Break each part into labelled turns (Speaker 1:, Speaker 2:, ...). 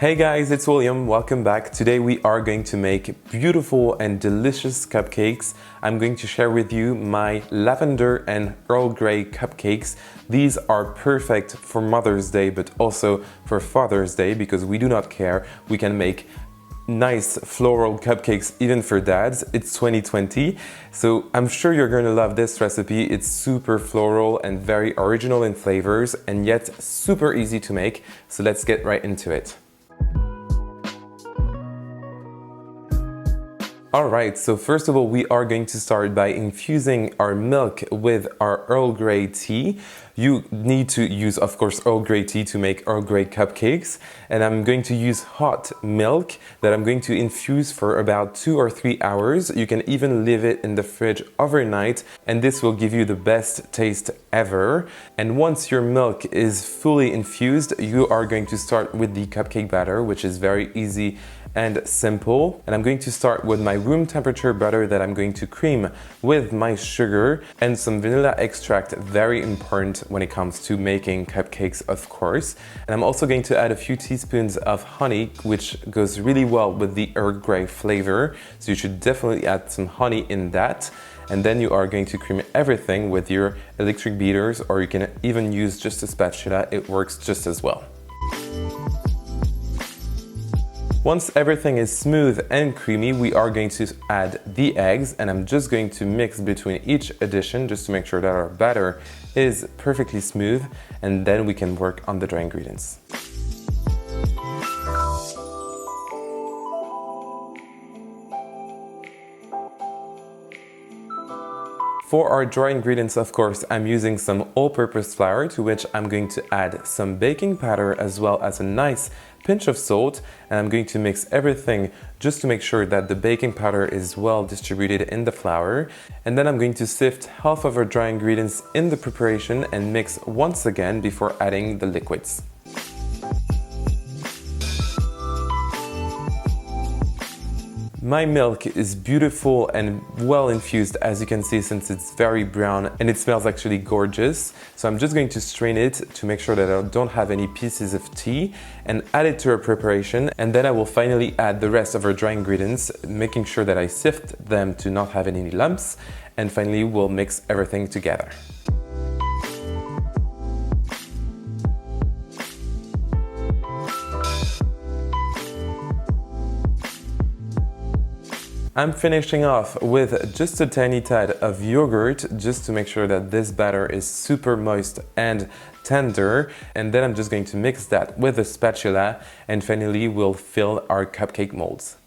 Speaker 1: Hey guys, it's William. Welcome back. Today we are going to make beautiful and delicious cupcakes. I'm going to share with you my lavender and Earl Grey cupcakes. These are perfect for Mother's Day, but also for Father's Day because we do not care. We can make nice floral cupcakes even for dads. It's 2020, so I'm sure you're going to love this recipe. It's super floral and very original in flavors and yet super easy to make. So let's get right into it. Alright, so first of all, we are going to start by infusing our milk with our Earl Grey tea. You need to use, of course, Earl Grey tea to make Earl Grey cupcakes. And I'm going to use hot milk that I'm going to infuse for about 2 or 3 hours. You can even leave it in the fridge overnight, and this will give you the best taste ever. And once your milk is fully infused, you are going to start with the cupcake batter, which is very easy and simple. And I'm going to start with my room temperature butter that I'm going to cream with my sugar and some vanilla extract, very important when it comes to making cupcakes, of course. And I'm also going to add a few teaspoons of honey, which goes really well with the Earl Grey flavor. So you should definitely add some honey in that. And then you are going to cream everything with your electric beaters, or you can even use just a spatula. It works just as well. Once everything is smooth and creamy, we are going to add the eggs, and I'm just going to mix between each addition just to make sure that our batter is perfectly smooth, and then we can work on the dry ingredients. For our dry ingredients, of course, I'm using some all-purpose flour, to which I'm going to add some baking powder as well as a nice pinch of salt, and I'm going to mix everything just to make sure that the baking powder is well distributed in the flour. And then I'm going to sift half of our dry ingredients in the preparation and mix once again before adding the liquids. My milk is beautiful and well infused, as you can see, since it's very brown and it smells actually gorgeous. So I'm just going to strain it to make sure that I don't have any pieces of tea and add it to our preparation. And then I will finally add the rest of our dry ingredients, making sure that I sift them to not have any lumps. And finally, we'll mix everything together. I'm finishing off with just a tiny tad of yogurt just to make sure that this batter is super moist and tender. And then I'm just going to mix that with a spatula, and finally we'll fill our cupcake molds.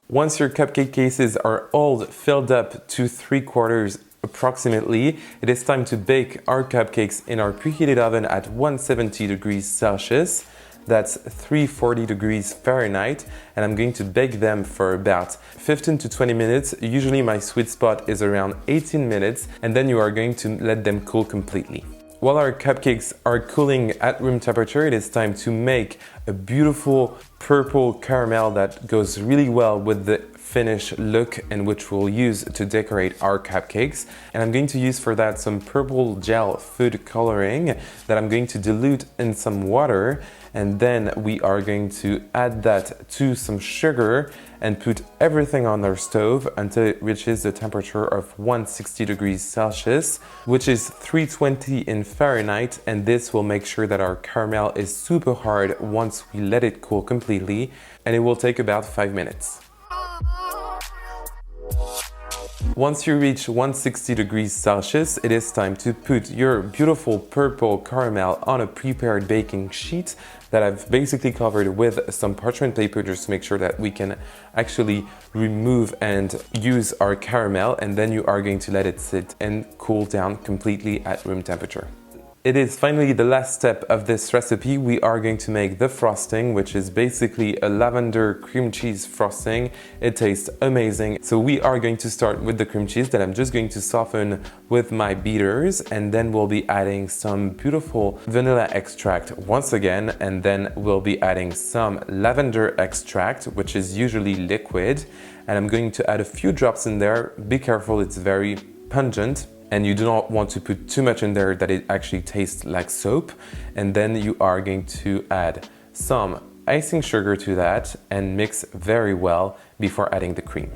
Speaker 1: Once your cupcake cases are all filled up to 3/4 approximately, it is time to bake our cupcakes in our preheated oven at 170 degrees Celsius. That's 340 degrees Fahrenheit, and I'm going to bake them for about 15 to 20 minutes. Usually my sweet spot is around 18 minutes, and then you are going to let them cool completely. While our cupcakes are cooling at room temperature, it is time to make a beautiful purple caramel that goes really well with the finished look, and which we'll use to decorate our cupcakes. And I'm going to use for that some purple gel food coloring that I'm going to dilute in some water, and then we are going to add that to some sugar and put everything on our stove until it reaches the temperature of 160 degrees Celsius, which is 320 in Fahrenheit, and this will make sure that our caramel is super hard once we let it cool completely, and it will take about 5 minutes. Once you reach 160 degrees Celsius, it is time to put your beautiful purple caramel on a prepared baking sheet that I've basically covered with some parchment paper just to make sure that we can actually remove and use our caramel, and then you are going to let it sit and cool down completely at room temperature. It is finally the last step of this recipe. We are going to make the frosting, which is basically a lavender cream cheese frosting. It tastes amazing. So we are going to start with the cream cheese that I'm just going to soften with my beaters, and then we'll be adding some beautiful vanilla extract once again, and then we'll be adding some lavender extract, which is usually liquid, and I'm going to add a few drops in there. Be careful, it's very pungent and you do not want to put too much in there that it actually tastes like soap. And then you are going to add some icing sugar to that and mix very well before adding the cream.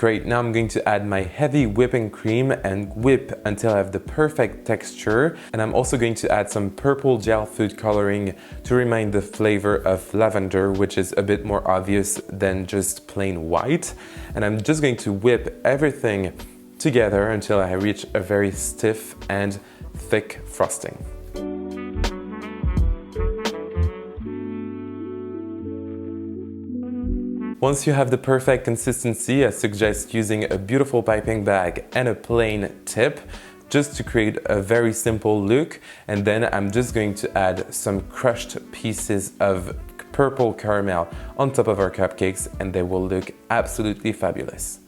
Speaker 1: Great, now I'm going to add my heavy whipping cream and whip until I have the perfect texture. And I'm also going to add some purple gel food coloring to remind the flavor of lavender, which is a bit more obvious than just plain white. And I'm just going to whip everything together until I reach a very stiff and thick frosting. Once you have the perfect consistency, I suggest using a beautiful piping bag and a plain tip just to create a very simple look. And then I'm just going to add some crushed pieces of purple caramel on top of our cupcakes and they will look absolutely fabulous.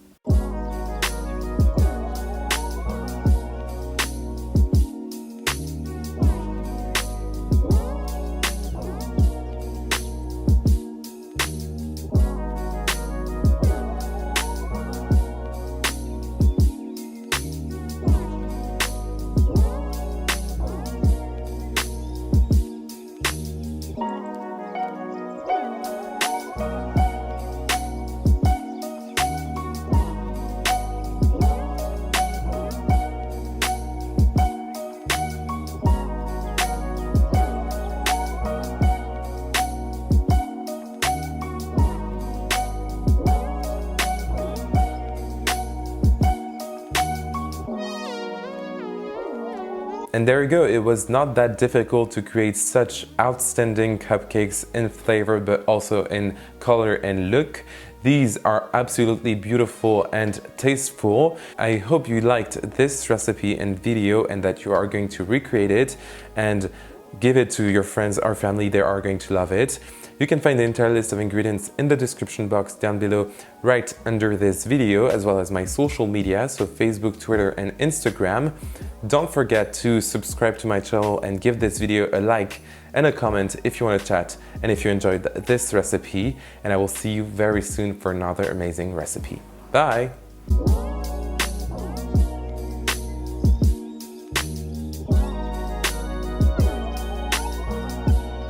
Speaker 1: And there you go, it was not that difficult to create such outstanding cupcakes in flavor but also in color and look. These are absolutely beautiful and tasteful. I hope you liked this recipe and video and that you are going to recreate it and give it to your friends or family. They are going to love it. You can find the entire list of ingredients in the description box down below right under this video, as well as my social media, so Facebook, Twitter and Instagram. Don't forget to subscribe to my channel and give this video a like and a comment if you want to chat and if you enjoyed this recipe. And I will see you very soon for another amazing recipe. Bye!